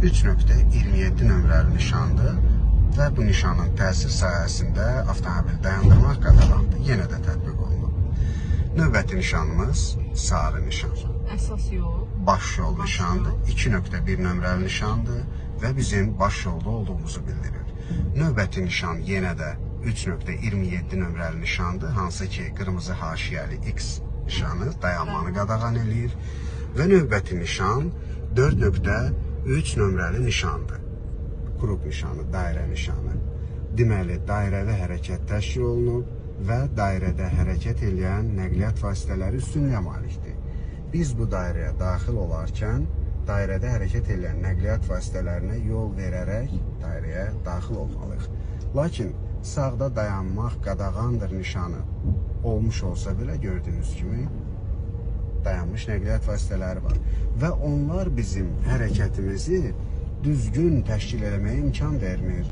3.27 nömrəli nişandır və bu nişanın təsir sahəsində avtomobil dayandırmaq qadağandır. Yenə də tətbiq olunub. Növbəti nişanımız sarı nişan. Əsas yol. Baş yol nişandır. 2.1 nömrəli nişandır və bizim baş yolda olduğumuzu bildirir. Növbəti nişan yenə də 3.27 nömrəli nişandır, hansı ki qırmızı haşiyəli X nişanı dayanmanı qadağan eləyir. Və növbəti nişan 4.3 nömrəli nişandır. Qrup nişanı, dairə nişanı. Deməli, dairəvi hərəkət təşkil olunub və dairədə hərəkət edən nəqliyyat vasitələri üstünlüyə malikdir. Biz bu dairəyə daxil olarkən, dairədə hərəkət edən nəqliyyat vasitələrinə yol verərək dairəyə daxil olmalıyıq. Lakin sağda dayanmaq qadağandır nişanı olmuş olsa belə gördüyünüz kimi dayanmış nəqliyyat vasitələri var. Və onlar bizim hərəkətimizi düzgün təşkil etməyə imkan vermir.